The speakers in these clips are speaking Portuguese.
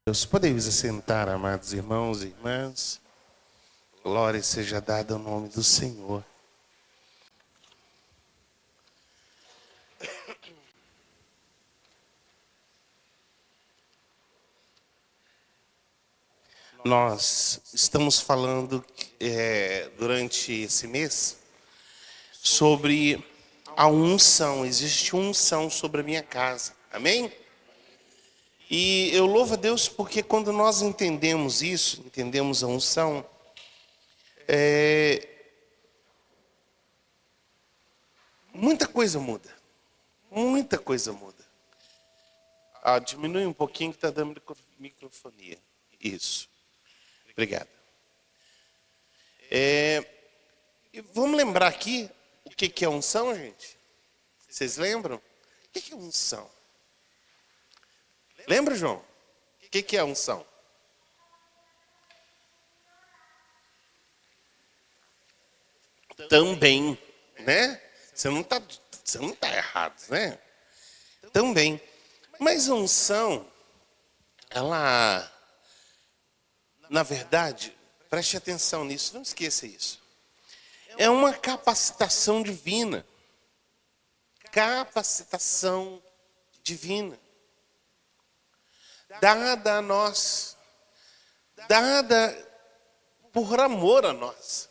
Deus, podemos assentar, amados irmãos e irmãs. Glória seja dada ao nome do Senhor. Nós estamos falando durante esse mês sobre a unção. Existe unção sobre a minha casa. Amém? E eu louvo a Deus porque quando nós entendemos isso, entendemos a unção, muita coisa muda. Muita coisa muda. Diminui um pouquinho que está dando microfonia. Isso. Obrigado. E vamos lembrar aqui o que é unção, gente? Vocês lembram? O que é unção? Lembra, João? O que é unção? Também, né? Você não tá errado, né? Também. Mas a unção, ela, na verdade, preste atenção nisso, não esqueça isso. É uma capacitação divina. Capacitação divina. Dada a nós. Dada por amor a nós.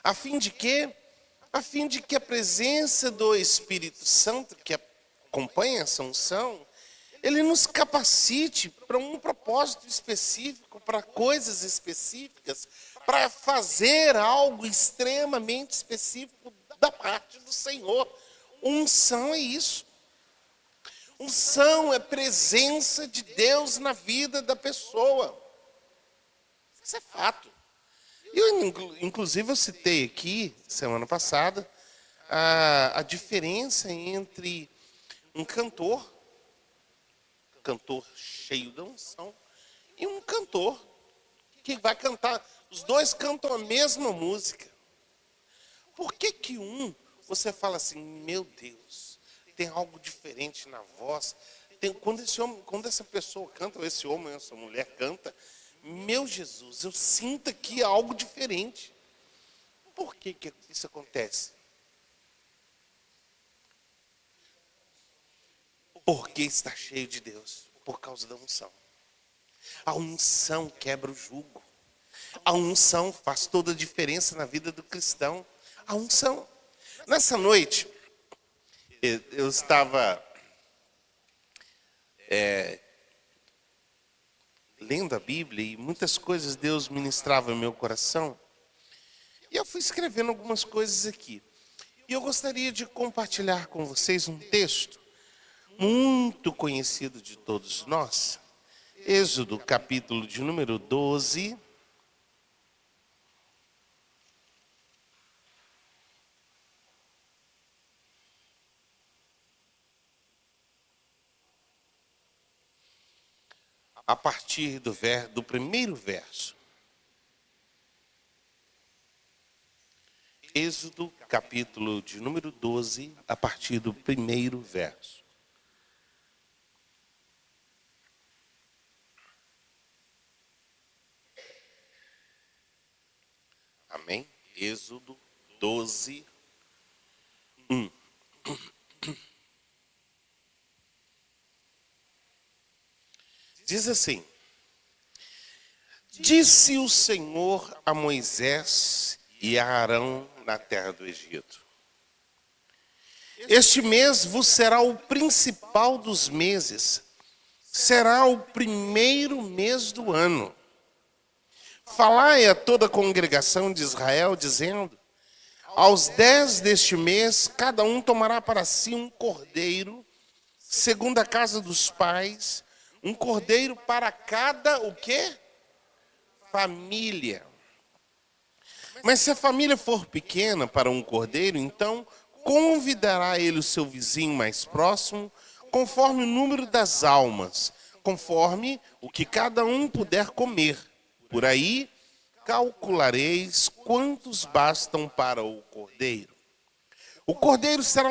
A fim de que a presença do Espírito Santo, que acompanha essa unção, ele nos capacite para um propósito específico, para coisas específicas, para fazer algo extremamente específico da parte do Senhor. Unção é isso. Unção é presença de Deus na vida da pessoa. Isso é fato. Inclusive, eu citei aqui, semana passada, a diferença entre um cantor cheio de unção, e um cantor que vai cantar. Os dois cantam a mesma música. Por que você fala assim, meu Deus, tem algo diferente na voz? Quando essa pessoa canta, ou esse homem ou essa mulher canta, meu Jesus, eu sinto aqui algo diferente. Por que isso acontece? Porque está cheio de Deus, por causa da unção. A unção quebra o jugo. A unção faz toda a diferença na vida do cristão. A unção. Nessa noite, eu estava lendo a Bíblia e muitas coisas Deus ministrava no meu coração. E eu fui escrevendo algumas coisas aqui. E eu gostaria de compartilhar com vocês um texto muito conhecido de todos nós. Êxodo, capítulo de número 12. A partir do primeiro verso. Êxodo, capítulo de número 12, a partir do primeiro verso. Amém? Êxodo 12, 1. Diz assim: Disse o Senhor a Moisés e a Arão na terra do Egito: Este mês vos será o principal dos meses, será o primeiro mês do ano. Falai a toda a congregação de Israel, dizendo: Aos 10 deste mês, cada um tomará para si um cordeiro, segundo a casa dos pais, um cordeiro para cada, o quê? Família. Mas se a família for pequena para um cordeiro, então convidará ele o seu vizinho mais próximo, conforme o número das almas, conforme o que cada um puder comer. Por aí calculareis quantos bastam para o cordeiro. O cordeiro será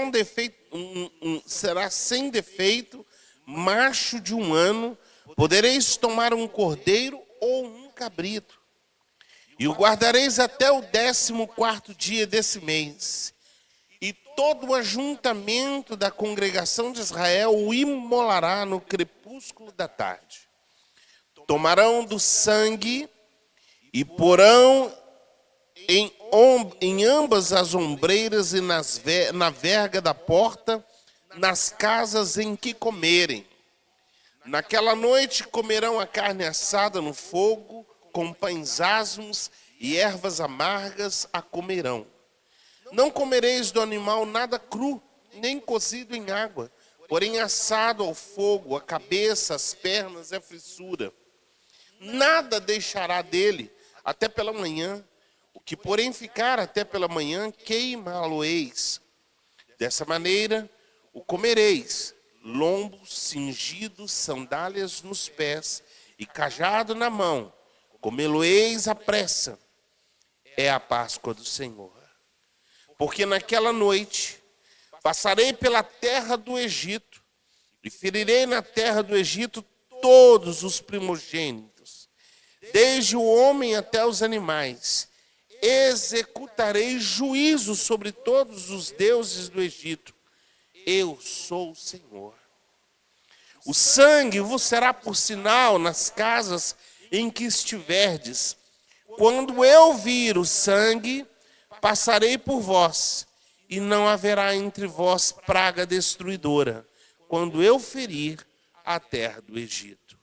sem defeito, macho de 1 ano, Podereis tomar um cordeiro ou um cabrito, e o guardareis até o 14º dia desse mês. E todo o ajuntamento da congregação de Israel o imolará no crepúsculo da tarde. Tomarão do sangue e porão em ambas as ombreiras e na verga da porta, nas casas em que comerem. Naquela noite comerão a carne assada no fogo, com pães asmos e ervas amargas a comerão. Não comereis do animal nada cru, nem cozido em água, porém assado ao fogo, a cabeça, as pernas e a frissura. Nada deixará dele até pela manhã. O que, porém, ficar até pela manhã, queimá-lo-eis. Dessa maneira o comereis, lombo cingido, sandálias nos pés e cajado na mão. Comê-lo-eis à pressa. É a Páscoa do Senhor. Porque naquela noite passarei pela terra do Egito e ferirei na terra do Egito todos os primogênitos, desde o homem até os animais. Executarei juízo sobre todos os deuses do Egito. Eu sou o Senhor. O sangue vos será por sinal nas casas em que estiverdes. Quando eu vir o sangue, passarei por vós, e não haverá entre vós praga destruidora, quando eu ferir a terra do Egito.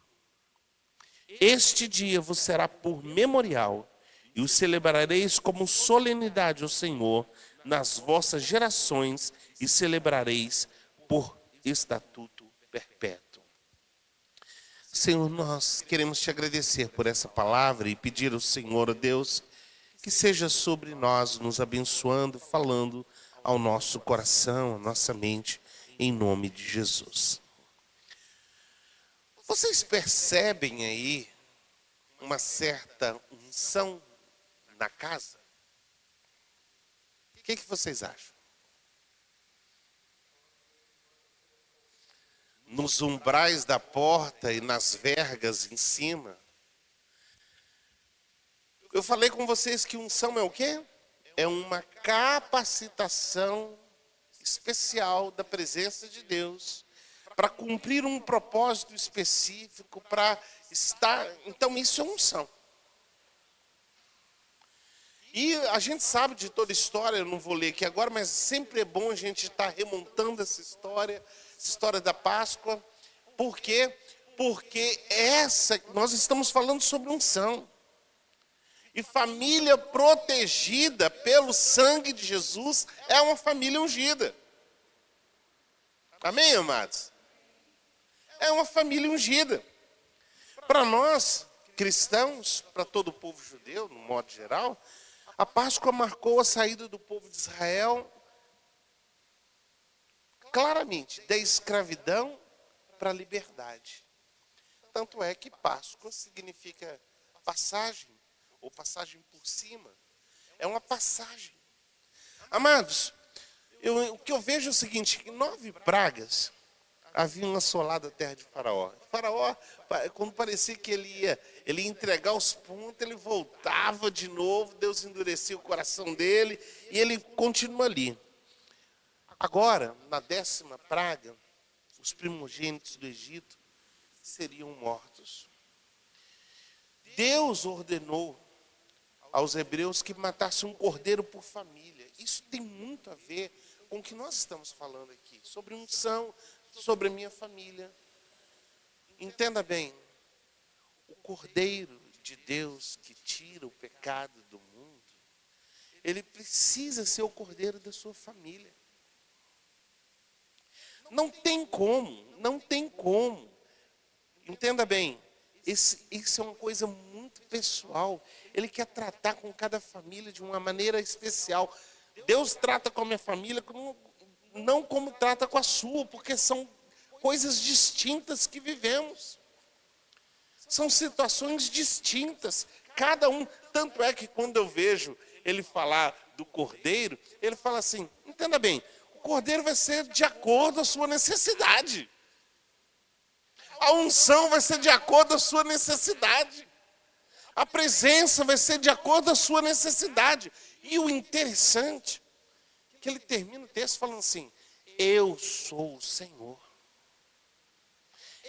Este dia vos será por memorial, e o celebrareis como solenidade ao Senhor nas vossas gerações, e celebrareis por estatuto perpétuo. Senhor, nós queremos te agradecer por essa palavra e pedir ao Senhor, ó Deus, que seja sobre nós, nos abençoando, falando ao nosso coração, à nossa mente, em nome de Jesus. Vocês percebem aí uma certa unção na casa? O que vocês acham? Nos umbrais da porta e nas vergas em cima. Eu falei com vocês que unção é o quê? É uma capacitação especial da presença de Deus para cumprir um propósito específico, para estar... Então isso é unção. E a gente sabe de toda a história, eu não vou ler aqui agora, mas sempre é bom a gente estar remontando essa história da Páscoa. Por quê? Porque nós estamos falando sobre unção. E família protegida pelo sangue de Jesus é uma família ungida. Amém, amados? É uma família ungida. Para nós, cristãos, para todo o povo judeu, no modo geral, a Páscoa marcou a saída do povo de Israel claramente da escravidão para a liberdade. Tanto é que Páscoa significa passagem, ou passagem por cima. É uma passagem. Amados, o que eu vejo é o seguinte, que 9 pragas haviam assolado a terra de Faraó. Faraó, quando parecia que ele ia entregar os pontos, ele voltava de novo, Deus endurecia o coração dele, e ele continua ali. Agora, na 10ª praga, os primogênitos do Egito seriam mortos. Deus ordenou aos hebreus que matassem um cordeiro por família. Isso tem muito a ver com o que nós estamos falando aqui, sobre unção, sobre a minha família. Entenda bem, o cordeiro de Deus que tira o pecado do mundo, ele precisa ser o cordeiro da sua família. Não tem como. Entenda bem, isso é uma coisa muito pessoal. Ele quer tratar com cada família de uma maneira especial. Deus trata com a minha família não como trata com a sua, porque são coisas distintas que vivemos. São situações distintas. Cada um, tanto é que quando eu vejo ele falar do cordeiro, ele fala assim, entenda bem, o cordeiro vai ser de acordo com a sua necessidade. A unção vai ser de acordo com a sua necessidade. A presença vai ser de acordo com a sua necessidade. E o interessante é que ele termina o texto falando assim: eu sou o Senhor.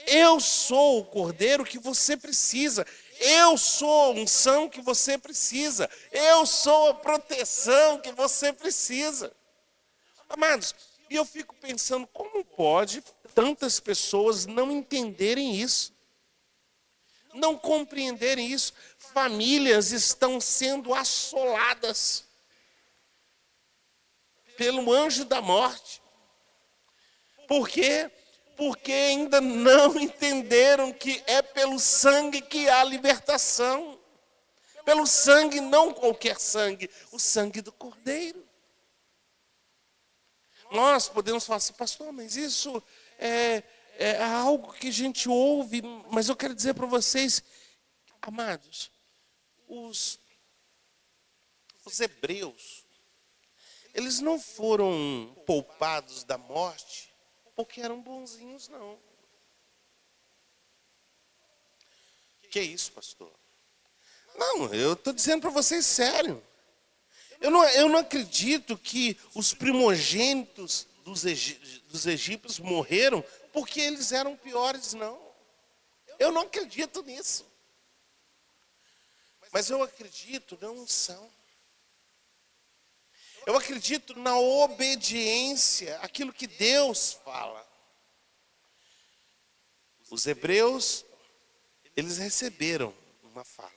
Eu sou o cordeiro que você precisa. Eu sou a unção que você precisa. Eu sou a proteção que você precisa. Amados, e eu fico pensando, como pode tantas pessoas não entenderem isso? Não compreenderem isso? Famílias estão sendo assoladas pelo anjo da morte. Por quê? Porque ainda não entenderam que é pelo sangue que há libertação. Pelo sangue, não qualquer sangue, o sangue do Cordeiro. Nós podemos falar assim, pastor, mas isso é algo que a gente ouve, mas eu quero dizer para vocês, amados, os hebreus, eles não foram poupados da morte porque eram bonzinhos, não. Que é isso, pastor? Não, eu estou dizendo para vocês sério. Eu não acredito que os primogênitos dos egípcios morreram porque eles eram piores, não. Eu não acredito nisso. Mas eu acredito na unção. Eu acredito na obediência, aquilo que Deus fala. Os hebreus, eles receberam uma fala.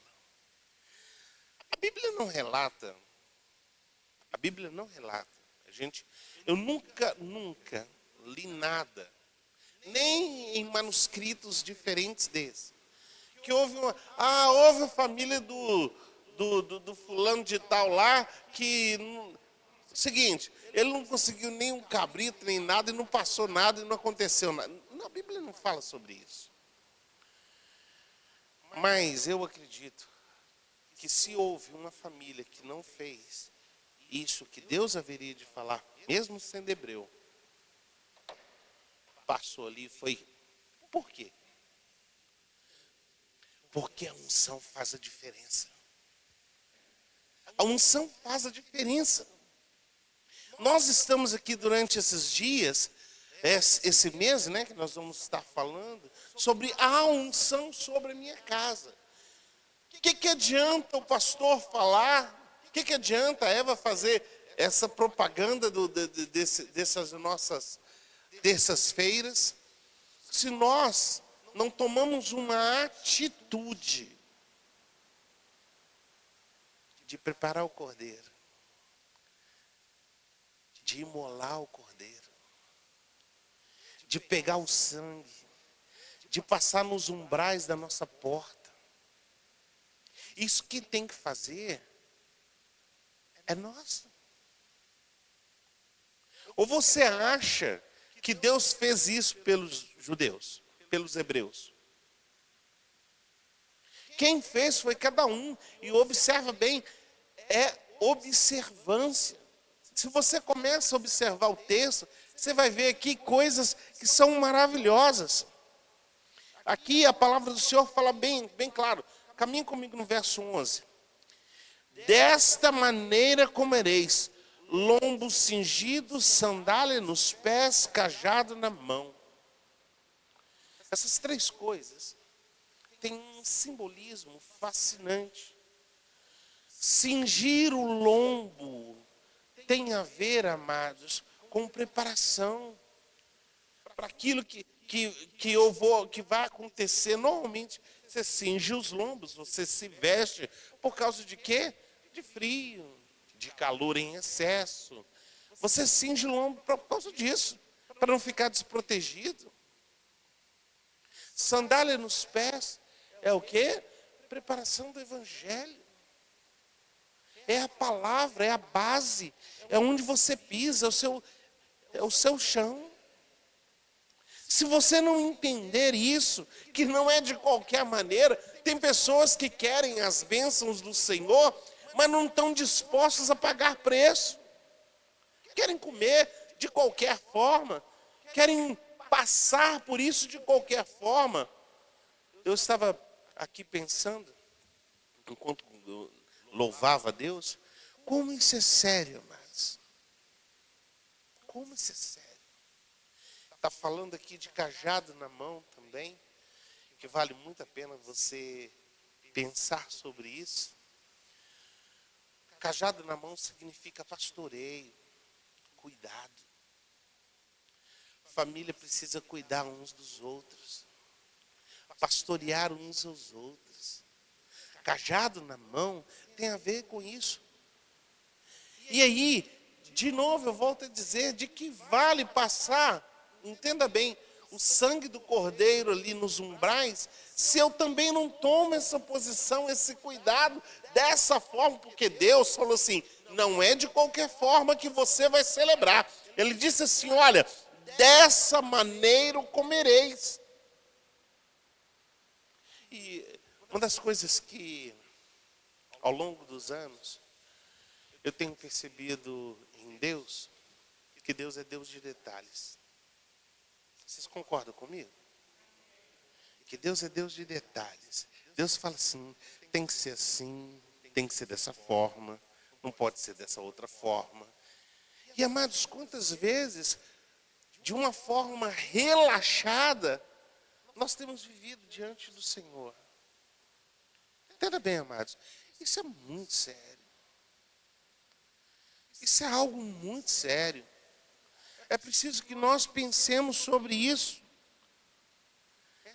A Bíblia não relata. Eu nunca li nada, nem em manuscritos diferentes desse, que houve a família do fulano de tal lá, que, seguinte, ele não conseguiu nem um cabrito, nem nada, e não passou nada, e não aconteceu nada. Não, a Bíblia não fala sobre isso. Mas eu acredito que se houve uma família que não fez isso que Deus haveria de falar, mesmo sendo hebreu, passou ali e foi. Por quê? Porque a unção faz a diferença. A unção faz a diferença. Nós estamos aqui durante esses dias, esse mês, né, que nós vamos estar falando, sobre a unção sobre a minha casa. O que adianta o pastor falar? O que adianta a Eva fazer essa propaganda dessas nossas terças-feiras, se nós não tomamos uma atitude de preparar o cordeiro, de imolar o cordeiro, de pegar o sangue, de passar nos umbrais da nossa porta? Isso que tem que fazer é nós. Ou você acha que Deus fez isso pelos judeus, pelos hebreus? Quem fez foi cada um. E observa bem, é observância. Se você começa a observar o texto, você vai ver aqui coisas que são maravilhosas. Aqui a palavra do Senhor fala bem claro. Caminhe comigo no verso 11. Desta maneira comereis: lombo cingido, sandália nos pés, cajado na mão. Essas três coisas têm um simbolismo fascinante. Cingir o lombo tem a ver, amados, com preparação para aquilo que vai acontecer. Normalmente você cinge os lombos, você se veste por causa de quê? De frio, de calor em excesso. Você cinge o lombo por causa disso, para não ficar desprotegido. Sandália nos pés é o quê? Preparação do evangelho. É a palavra, é a base, é onde você pisa, é o seu chão. Se você não entender isso, que não é de qualquer maneira, tem pessoas que querem as bênçãos do Senhor, mas não estão dispostos a pagar preço. Querem comer de qualquer forma, querem passar por isso de qualquer forma. Eu estava aqui pensando, enquanto eu louvava a Deus, como isso é sério, amados. Como isso é sério. Está falando aqui de cajado na mão também, que vale muito a pena você pensar sobre isso. Cajado na mão significa pastoreio, cuidado. Família precisa cuidar uns dos outros, pastorear uns aos outros. Cajado na mão tem a ver com isso. E aí, de novo, eu volto a dizer, de que vale passar, entenda bem, o sangue do cordeiro ali nos umbrais, se eu também não tomo essa posição, esse cuidado, dessa forma, porque Deus falou assim, não é de qualquer forma que você vai celebrar. Ele disse assim, olha, dessa maneira o comereis. E uma das coisas que, ao longo dos anos, eu tenho percebido em Deus, que Deus é Deus de detalhes. Vocês concordam comigo? Que Deus é Deus de detalhes. Deus fala assim, tem que ser assim, tem que ser dessa forma, não pode ser dessa outra forma. E amados, quantas vezes, de uma forma relaxada, nós temos vivido diante do Senhor. Entenda bem, amados, isso é muito sério. Isso é algo muito sério. É preciso que nós pensemos sobre isso.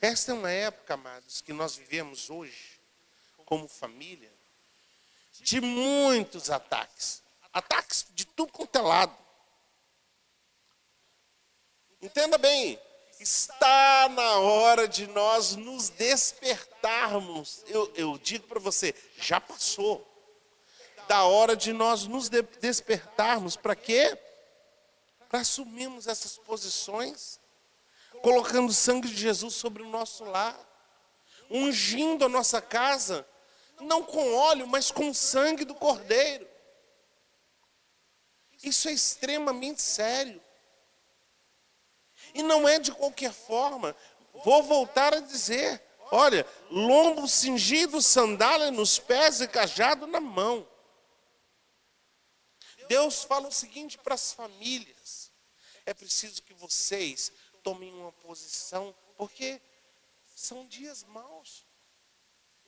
Esta é uma época, amados, que nós vivemos hoje, como família, de muitos ataques. Ataques de tudo quanto é lado. Entenda bem, está na hora de nós nos despertarmos. Eu digo para você, já passou. Da hora de nós nos despertarmos. Para quê? Para assumirmos essas posições, colocando o sangue de Jesus sobre o nosso lar, ungindo a nossa casa, não com óleo, mas com o sangue do Cordeiro. Isso é extremamente sério. E não é de qualquer forma. Vou voltar a dizer, olha, lombo cingido, sandália nos pés e cajado na mão. Deus fala o seguinte para as famílias, é preciso que vocês tomem uma posição, porque são dias maus.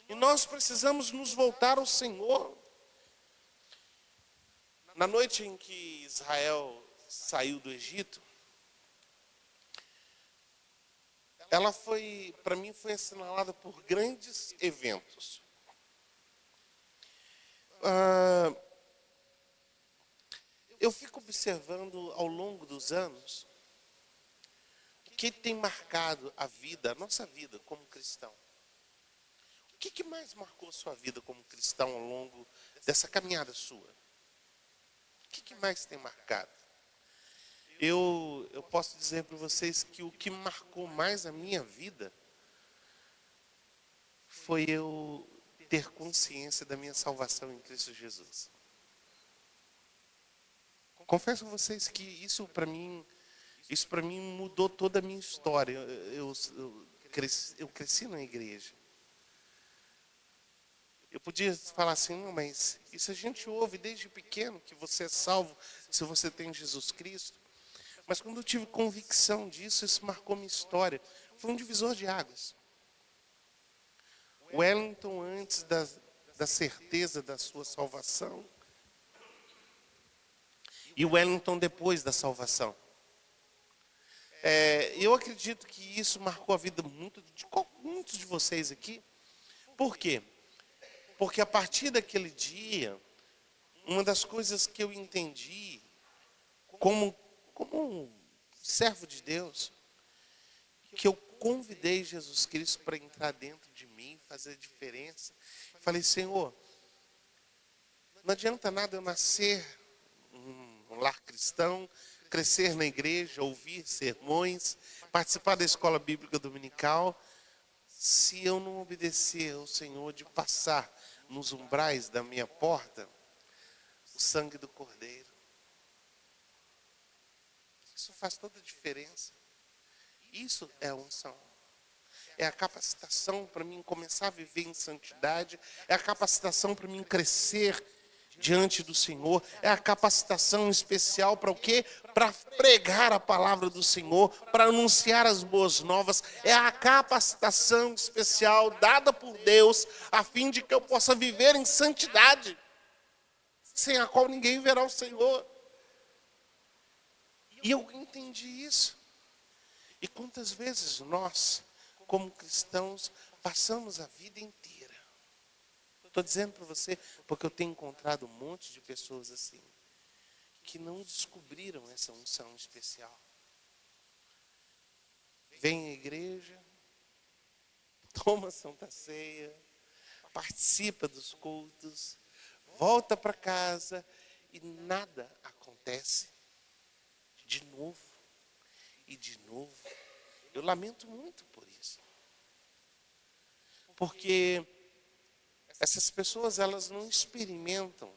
E nós precisamos nos voltar ao Senhor. Na noite em que Israel saiu do Egito, ela foi, para mim, foi assinalada por grandes eventos. Eu fico observando ao longo dos anos o que tem marcado a vida, a nossa vida como cristão. O que mais marcou a sua vida como cristão ao longo dessa caminhada sua? O que mais tem marcado? Eu posso dizer para vocês que o que marcou mais a minha vida foi eu ter consciência da minha salvação em Cristo Jesus. Confesso a vocês que isso para mim mudou toda a minha história. Eu cresci na igreja. Eu podia falar assim, não, mas isso a gente ouve desde pequeno, que você é salvo se você tem Jesus Cristo. Mas quando eu tive convicção disso, isso marcou minha história. Foi um divisor de águas. Wellington, antes da certeza da sua salvação, e Wellington depois da salvação. Eu acredito que isso marcou a vida de muitos de vocês aqui. Por quê? Porque a partir daquele dia, uma das coisas que eu entendi como um servo de Deus, que eu convidei Jesus Cristo para entrar dentro de mim, fazer a diferença. Falei, Senhor, não adianta nada eu nascer um lar cristão, crescer na igreja, ouvir sermões, participar da escola bíblica dominical, se eu não obedecer ao Senhor de passar nos umbrais da minha porta o sangue do Cordeiro. Isso faz toda a diferença. Isso é a unção. É a capacitação para mim começar a viver em santidade. É a capacitação para mim crescer diante do Senhor. É a capacitação especial para o quê? Para pregar a palavra do Senhor, para anunciar as boas novas. É a capacitação especial dada por Deus, a fim de que eu possa viver em santidade, sem a qual ninguém verá o Senhor. E eu entendi isso. E quantas vezes nós, como cristãos, passamos a vida inteira. Estou dizendo para você, porque eu tenho encontrado um monte de pessoas assim, que não descobriram essa unção especial. Vem à igreja, toma a Santa Ceia, participa dos cultos, volta para casa e nada acontece. De novo e de novo. Eu lamento muito por isso. Porque essas pessoas, elas não experimentam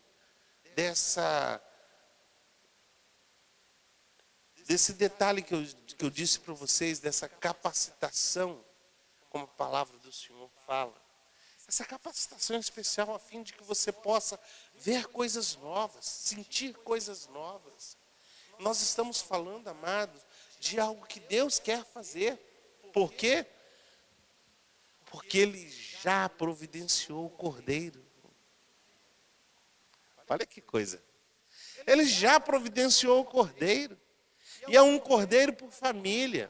desse detalhe que eu disse para vocês, dessa capacitação, como a palavra do Senhor fala. Essa capacitação especial a fim de que você possa ver coisas novas, sentir coisas novas. Nós estamos falando, amados, de algo que Deus quer fazer. Por quê? Porque Ele já providenciou o Cordeiro. Olha que coisa. Ele já providenciou o Cordeiro. E é um Cordeiro por família.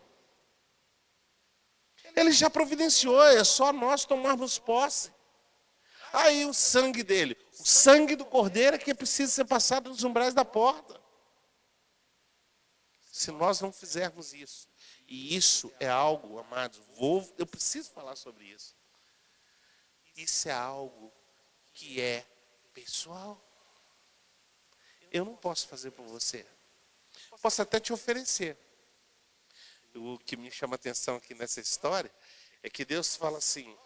Ele já providenciou, é só nós tomarmos posse. Aí o sangue dele, o sangue do Cordeiro é que precisa ser passado nos umbrais da porta. Se nós não fizermos isso, e isso é algo, amados, eu preciso falar sobre isso. Isso é algo que é pessoal. Eu não posso fazer por você. Posso até te oferecer. O que me chama a atenção aqui nessa história é que Deus fala assim,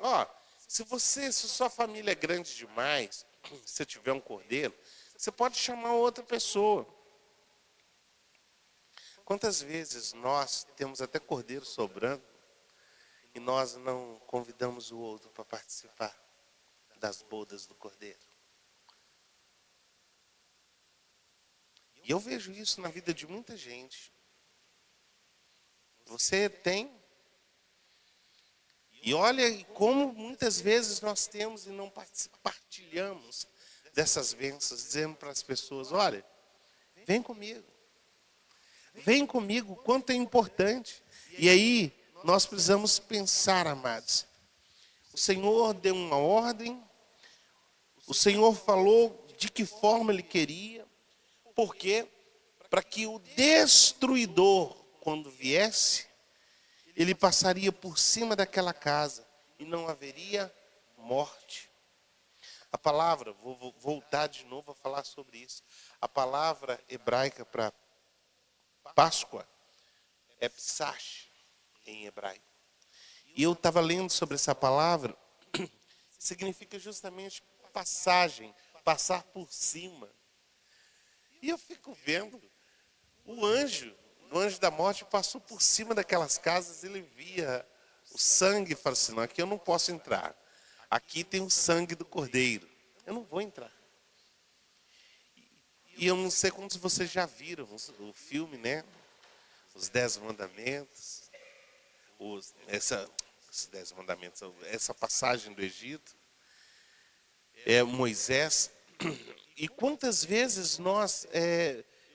se sua família é grande demais, se você tiver um cordeiro, você pode chamar outra pessoa. Quantas vezes nós temos até cordeiro sobrando e nós não convidamos o outro para participar das bodas do cordeiro? E eu vejo isso na vida de muita gente. Você tem. E olha como muitas vezes nós temos e não partilhamos dessas bênçãos, dizendo para as pessoas, olha, vem comigo. Vem comigo, quanto é importante. E aí, nós precisamos pensar, amados. O Senhor deu uma ordem. O Senhor falou de que forma Ele queria. Por quê? Para que o destruidor, quando viesse, ele passaria por cima daquela casa e não haveria morte. A palavra, vou voltar de novo a falar sobre isso. A palavra hebraica para Páscoa é Psach, em hebraico. E eu estava lendo sobre essa palavra, significa justamente passagem, passar por cima. E eu fico vendo, o anjo da morte passou por cima daquelas casas, ele via o sangue e falou assim, não, aqui eu não posso entrar. Aqui tem o sangue do Cordeiro. Eu não vou entrar. E eu não sei quantos vocês já viram o filme, né? Os 10 mandamentos. Esses 10 mandamentos, essa passagem do Egito. Moisés. E quantas vezes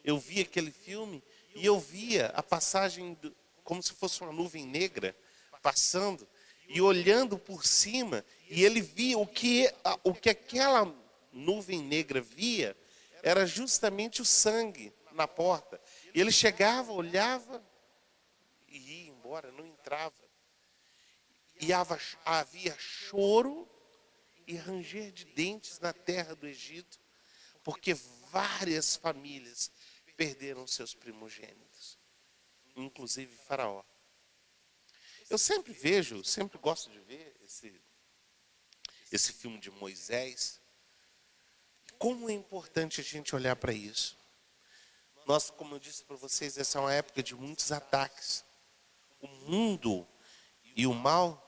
eu via aquele filme e eu via a passagem como se fosse uma nuvem negra passando e olhando por cima, e ele via o que aquela nuvem negra via era justamente o sangue na porta. E ele chegava, olhava e ia embora, não entrava. E havia choro e ranger de dentes na terra do Egito, porque várias famílias perderam seus primogênitos, inclusive Faraó. Eu sempre gosto de ver esse filme de Moisés. Como é importante a gente olhar para isso. Nós, como eu disse para vocês, essa é uma época de muitos ataques. o mundo e o mal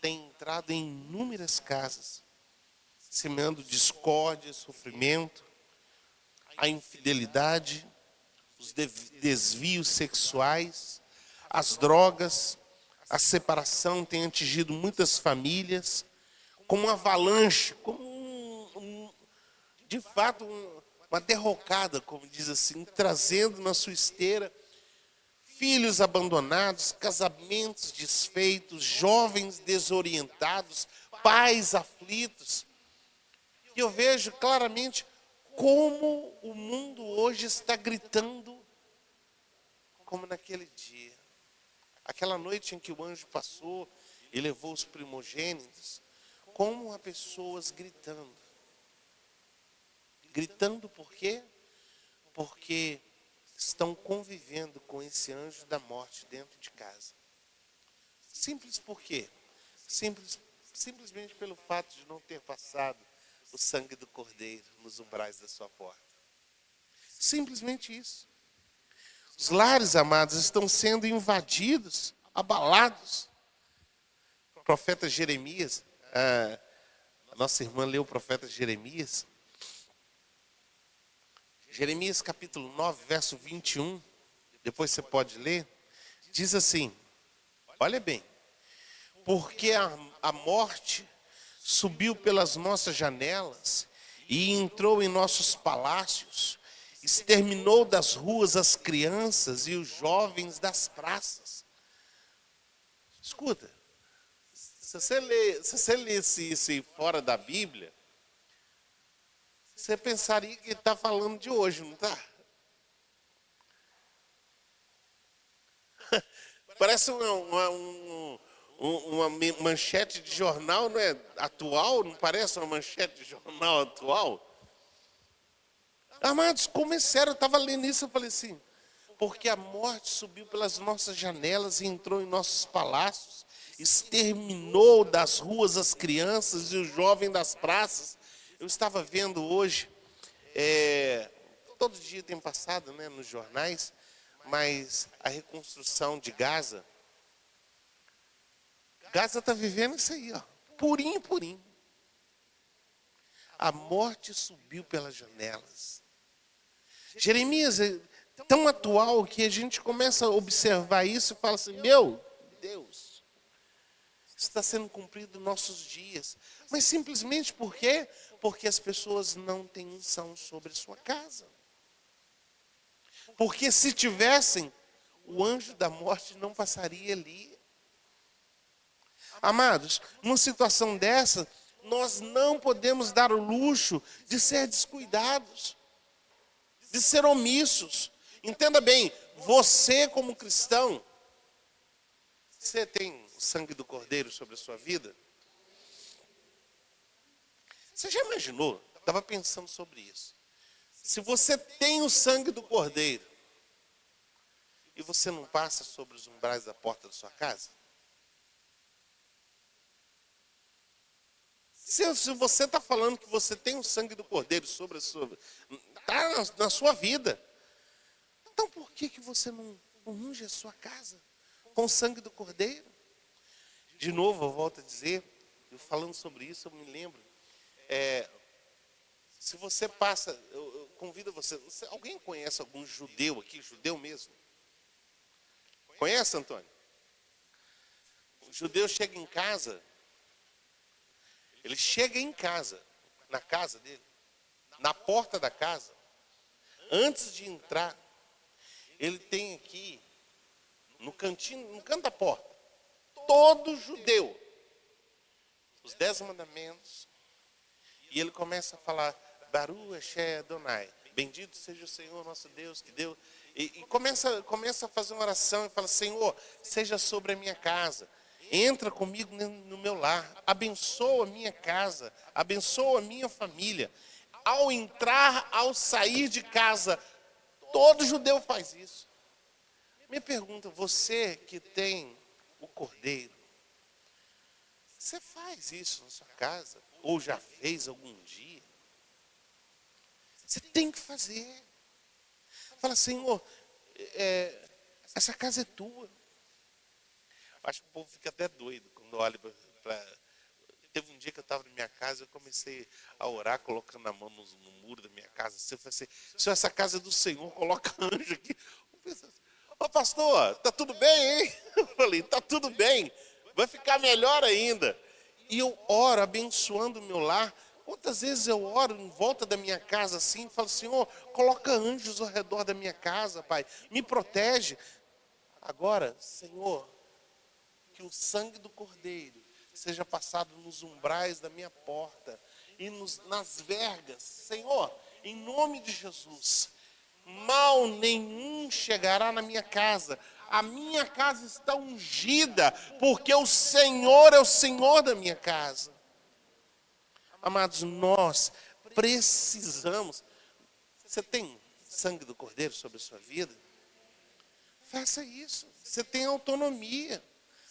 têm entrado em inúmeras casas, semeando discórdia, sofrimento, a infidelidade, os desvios sexuais, as drogas, a separação tem atingido muitas famílias, como uma avalanche, como de fato uma derrocada, como diz assim, trazendo na sua esteira filhos abandonados, casamentos desfeitos, jovens desorientados, pais aflitos. E eu vejo claramente como o mundo hoje está gritando, como naquele dia. Aquela noite em que o anjo passou e levou os primogênitos, como há pessoas gritando. Gritando por quê? Porque estão convivendo com esse anjo da morte dentro de casa. Simples por quê? Simplesmente pelo fato de não ter passado o sangue do Cordeiro nos umbrais da sua porta. Simplesmente isso. Os lares, amados, estão sendo invadidos, abalados. O profeta Jeremias, a nossa irmã leu o profeta Jeremias. Jeremias capítulo 9, verso 21, depois você pode ler, diz assim, olha bem, porque a morte subiu pelas nossas janelas e entrou em nossos palácios, exterminou das ruas as crianças e os jovens das praças. Escuta, se você lesse isso fora da Bíblia, você pensaria que ele está falando de hoje, não está? Parece uma manchete de jornal, não é atual? Não parece uma manchete de jornal atual? Amados, como é sério, eu estava lendo isso, eu falei assim, porque a morte subiu pelas nossas janelas e entrou em nossos palácios, exterminou das ruas as crianças e os jovens das praças. Eu estava vendo hoje, todo dia tem passado, né, nos jornais, mas a reconstrução de Gaza. Gaza está vivendo isso aí, ó, purinho, purinho. A morte subiu pelas janelas. Jeremias é tão atual que a gente começa a observar isso e fala assim, meu Deus, está sendo cumprido nossos dias. Mas simplesmente por quê? Porque as pessoas não têm unção sobre a sua casa. Porque se tivessem, o anjo da morte não passaria ali. Amados, numa situação dessa, nós não podemos dar o luxo de ser descuidados, de ser omissos. Entenda bem, você como cristão, você tem o sangue do Cordeiro sobre a sua vida? Você já imaginou? Estava pensando sobre isso. Se você tem o sangue do Cordeiro e você não passa sobre os umbrais da porta da sua casa? Se você está falando que você tem o sangue do Cordeiro sobre a sua, está na sua vida, então por que você não unge a sua casa com o sangue do Cordeiro? De novo, eu volto a dizer, eu falando sobre isso, eu me lembro, se você passa, eu convido você, alguém conhece algum judeu aqui, judeu mesmo? Conhece, Antônio? O judeu chega em casa, ele chega em casa, na casa dele, na porta da casa, antes de entrar, ele tem aqui, no cantinho, no canto da porta, todo judeu, os 10 mandamentos, e ele começa a falar, Baruch Hashem Adonai, bendito seja o Senhor nosso Deus, que deu, e começa a fazer uma oração e fala, Senhor, seja sobre a minha casa, entra comigo no meu lar, abençoa a minha casa, abençoa a minha família. Ao entrar, ao sair de casa, todo judeu faz isso. Me pergunta, você que tem o Cordeiro, você faz isso na sua casa? Ou já fez algum dia? Você tem que fazer. Fala, Senhor, essa casa é tua. Acho que o povo fica até doido quando olha para... Teve um dia que eu estava na minha casa, eu comecei a orar, colocando a mão no muro da minha casa. Assim, eu falei assim, Senhor, essa casa é do Senhor, coloca anjo aqui. Eu pensei assim, ô pastor, tá tudo bem, hein? Eu falei, tá tudo bem, vai ficar melhor ainda. E eu oro, abençoando o meu lar. Quantas vezes eu oro em volta da minha casa assim, falo, Senhor, coloca anjos ao redor da minha casa, Pai, me protege. Agora, Senhor, que o sangue do Cordeiro seja passado nos umbrais da minha porta e nas vergas. Senhor, em nome de Jesus, mal nenhum chegará na minha casa. A minha casa está ungida, porque o Senhor é o Senhor da minha casa. Amados, nós precisamos. Você tem sangue do Cordeiro sobre a sua vida? Faça isso. Você tem autonomia.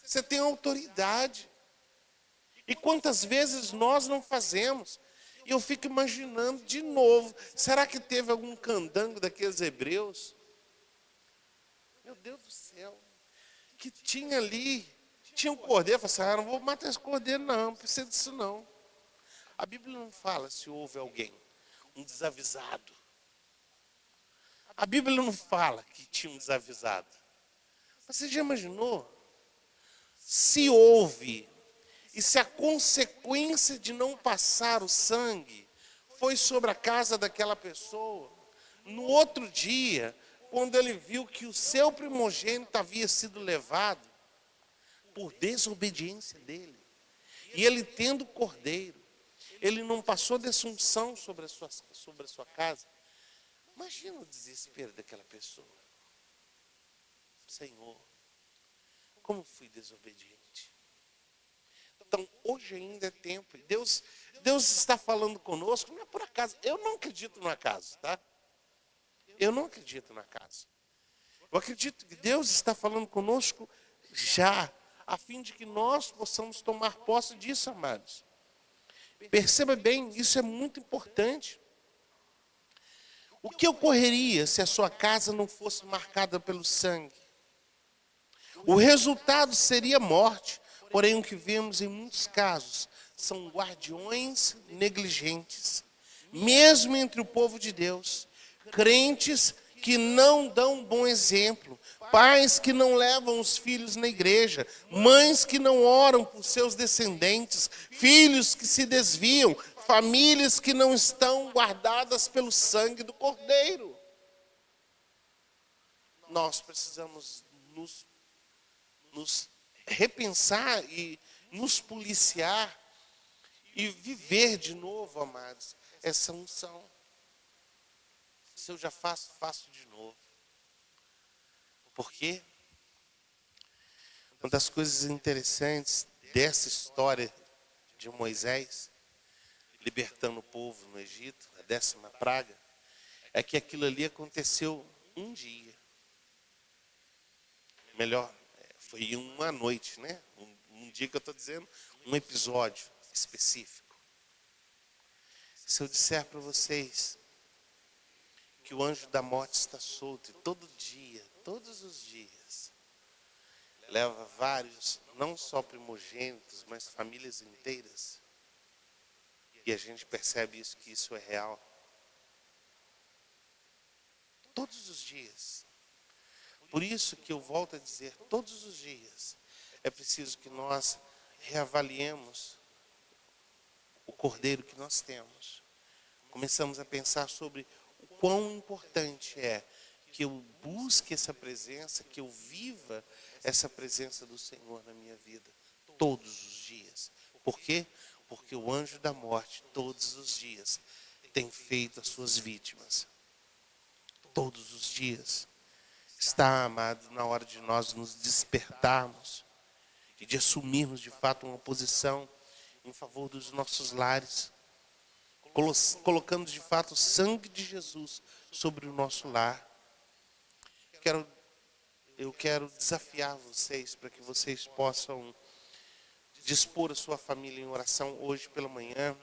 Você tem autoridade. E quantas vezes nós não fazemos? E eu fico imaginando de novo, será que teve algum candango daqueles hebreus? Meu Deus do céu, que tinha ali, tinha um cordeiro, eu falei assim, não vou matar esse cordeiro não precisa disso não. A Bíblia não fala se houve alguém, um desavisado. A Bíblia não fala que tinha um desavisado. Você já imaginou? Se houve, e se a consequência de não passar o sangue foi sobre a casa daquela pessoa, no outro dia, quando ele viu que o seu primogênito havia sido levado por desobediência dele, e ele tendo cordeiro, ele não passou dessa unção sobre a sua casa. Imagina o desespero daquela pessoa. Senhor, como fui desobediente. Então, hoje ainda é tempo. Deus está falando conosco, não é por acaso. Eu não acredito no acaso, tá? Eu não acredito no acaso. Eu acredito que Deus está falando conosco já, a fim de que nós possamos tomar posse disso, amados. Perceba bem, isso é muito importante. O que ocorreria se a sua casa não fosse marcada pelo sangue? O resultado seria morte. Porém, o que vemos em muitos casos são guardiões negligentes, mesmo entre o povo de Deus, crentes que não dão bom exemplo, pais que não levam os filhos na igreja, mães que não oram por seus descendentes, filhos que se desviam, famílias que não estão guardadas pelo sangue do Cordeiro. Nós precisamos nos repensar e nos policiar e viver de novo, amados, essa unção. Se eu já faço, faço de novo. Por quê? Uma das coisas interessantes dessa história de Moisés libertando o povo no Egito, a 10ª praga, é que aquilo ali aconteceu um dia. Melhor, foi uma noite, né? Um dia que eu estou dizendo, um episódio específico. Se eu disser para vocês que o anjo da morte está solto e todo dia, todos os dias, leva vários, não só primogênitos, mas famílias inteiras, e a gente percebe isso, que isso é real. Todos os dias. Por isso que eu volto a dizer, todos os dias, é preciso que nós reavaliemos o cordeiro que nós temos. Começamos a pensar sobre o quão importante é que eu busque essa presença, que eu viva essa presença do Senhor na minha vida, todos os dias. Por quê? Porque o anjo da morte, todos os dias, tem feito as suas vítimas. Todos os dias. Está, amado, na hora de nós nos despertarmos e de assumirmos de fato uma posição em favor dos nossos lares, colocando de fato o sangue de Jesus sobre o nosso lar. Eu quero desafiar vocês para que vocês possam dispor a sua família em oração hoje pela manhã.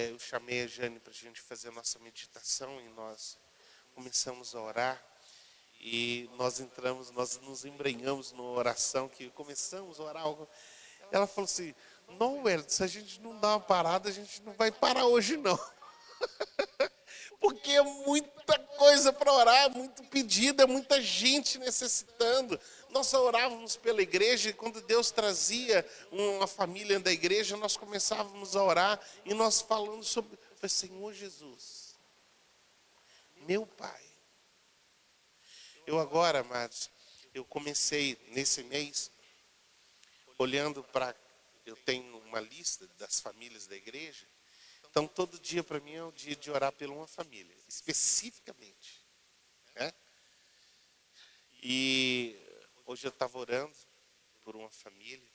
Eu chamei a Jane para a gente fazer a nossa meditação e nós começamos a orar. E nós entramos, nós nos embrenhamos numa oração, que começamos a orar. Ela falou assim, não, Wellington, se a gente não dá uma parada, a gente não vai parar hoje não. Porque é muita coisa para orar, muito pedido, é muita gente necessitando. Nós orávamos pela igreja e quando Deus trazia uma família da igreja, nós começávamos a orar e nós falamos sobre, Senhor Jesus, meu Pai. Eu agora, amados, eu comecei nesse mês, olhando para, eu tenho uma lista das famílias da igreja, então todo dia para mim é o dia de orar por uma família, especificamente. Né? E hoje eu estava orando por uma família,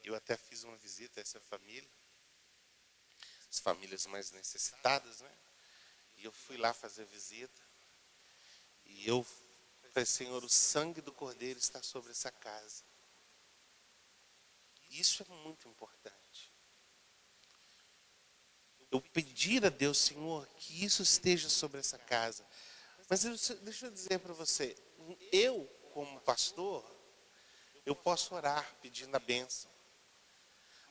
eu até fiz uma visita a essa família, as famílias mais necessitadas, né? E eu fui lá fazer a visita, e eu falei, Senhor, o sangue do Cordeiro está sobre essa casa. Isso é muito importante. Eu pedir a Deus, Senhor, que isso esteja sobre essa casa. Mas deixa eu dizer para você, eu, como pastor, eu posso orar pedindo a bênção.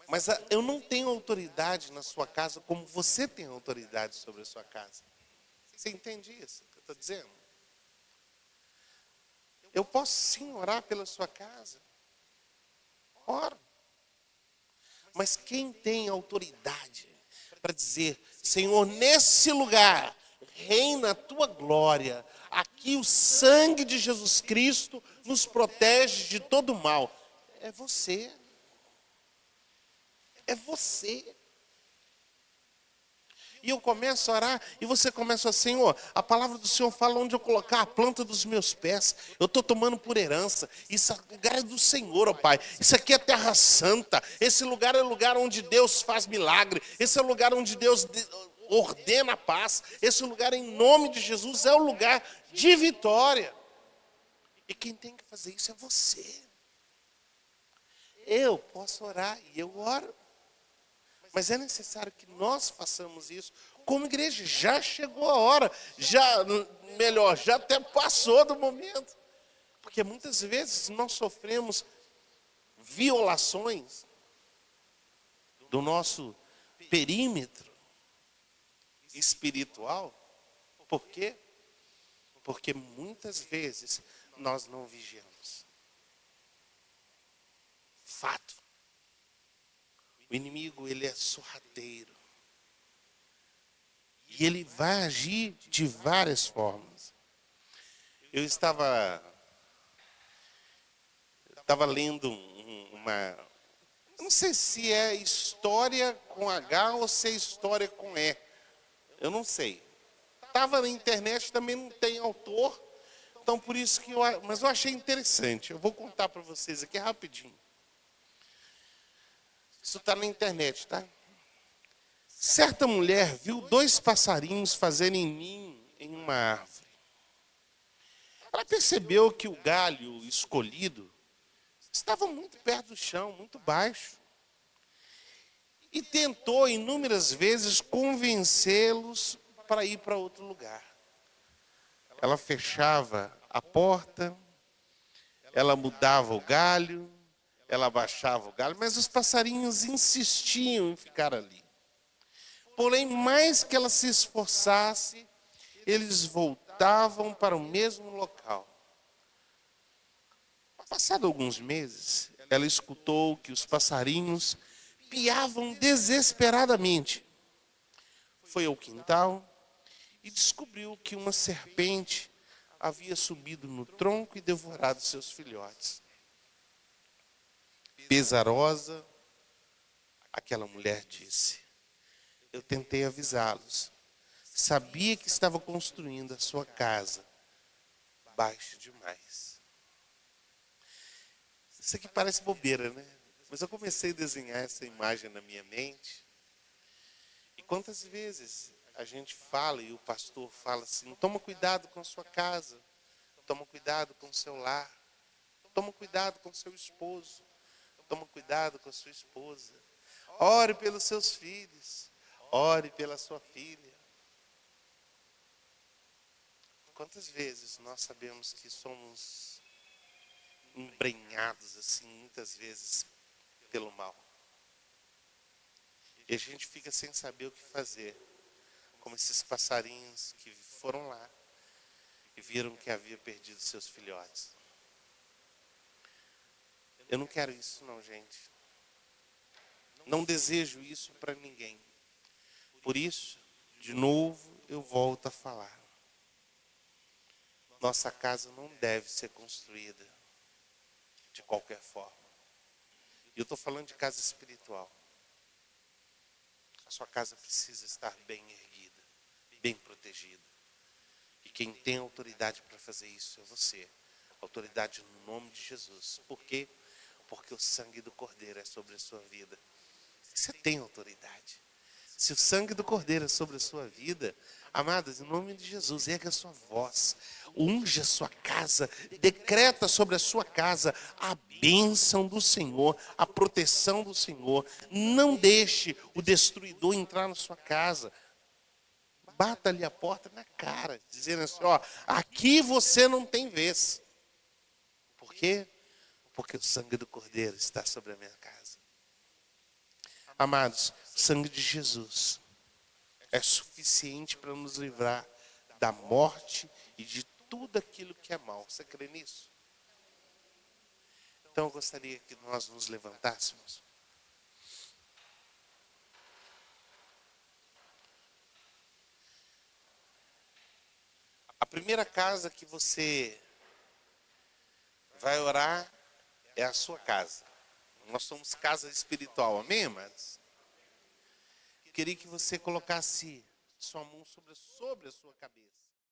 Mas eu não tenho autoridade na sua casa como você tem autoridade sobre a sua casa. Você entende isso que eu estou dizendo? Eu posso sim orar pela sua casa. Oro. Mas quem tem autoridade para dizer, Senhor, nesse lugar, reina a tua glória. Aqui o sangue de Jesus Cristo nos protege de todo mal. É você. É você. E eu começo a orar, e você começa a, Senhor, a palavra do Senhor fala onde eu colocar a planta dos meus pés. Eu estou tomando por herança. Isso lugar é do Senhor, ó Pai. Isso aqui é terra santa. Esse lugar é o lugar onde Deus faz milagre. Esse é o lugar onde Deus ordena a paz. Esse lugar, em nome de Jesus, é o lugar de vitória. E quem tem que fazer isso é você. Eu posso orar, e eu oro. Mas é necessário que nós façamos isso como igreja. Já chegou a hora, já até passou do momento. Porque muitas vezes nós sofremos violações do nosso perímetro espiritual. Por quê? Porque muitas vezes nós não vigiamos. Fato. O inimigo, ele é sorrateiro. E ele vai agir de várias formas. Eu estava lendo uma... Eu não sei se é história com H ou se é história com E. Eu não sei. Estava na internet, também não tem autor. Então, por isso que mas eu achei interessante. Eu vou contar para vocês aqui rapidinho. Isso está na internet, tá? Certa mulher viu 2 passarinhos fazerem ninho em uma árvore. Ela percebeu que o galho escolhido estava muito perto do chão, muito baixo. E tentou inúmeras vezes convencê-los para ir para outro lugar. Ela fechava a porta, ela mudava o galho, ela abaixava o galho, mas os passarinhos insistiam em ficar ali. Porém, mais que ela se esforçasse, eles voltavam para o mesmo local. Passado alguns meses, ela escutou que os passarinhos piavam desesperadamente. Foi ao quintal e descobriu que uma serpente havia subido no tronco e devorado seus filhotes. Pesarosa, aquela mulher disse, eu tentei avisá-los. Sabia que estava construindo a sua casa baixo demais. Isso aqui parece bobeira, né? Mas eu comecei a desenhar essa imagem na minha mente. E quantas vezes a gente fala e o pastor fala assim, toma cuidado com a sua casa, toma cuidado com o seu lar, toma cuidado com o seu esposo, toma cuidado com a sua esposa, ore pelos seus filhos, ore pela sua filha. Quantas vezes nós sabemos que somos embrenhados, assim, muitas vezes, pelo mal. E a gente fica sem saber o que fazer. Como esses passarinhos que foram lá e viram que havia perdido seus filhotes. Eu não quero isso não, gente. Não desejo isso para ninguém. Por isso, de novo, eu volto a falar. Nossa casa não deve ser construída de qualquer forma. E eu estou falando de casa espiritual. A sua casa precisa estar bem erguida, bem protegida. E quem tem autoridade para fazer isso é você. Autoridade no nome de Jesus. Por quê? Porque o sangue do Cordeiro é sobre a sua vida. Você tem autoridade. Se o sangue do Cordeiro é sobre a sua vida, amados, em nome de Jesus, erga a sua voz, unge a sua casa, decreta sobre a sua casa a bênção do Senhor, a proteção do Senhor. Não deixe o destruidor entrar na sua casa. Bata-lhe a porta na cara, dizendo assim, ó, aqui você não tem vez. Por quê? Porque o sangue do Cordeiro está sobre a minha casa. Amados, o sangue de Jesus é suficiente para nos livrar da morte e de tudo aquilo que é mal. Você crê nisso? Então eu gostaria que nós nos levantássemos. A primeira casa que você vai orar é a sua casa. Nós somos casa espiritual, amém, amados? Queria que você colocasse sua mão sobre a sua cabeça.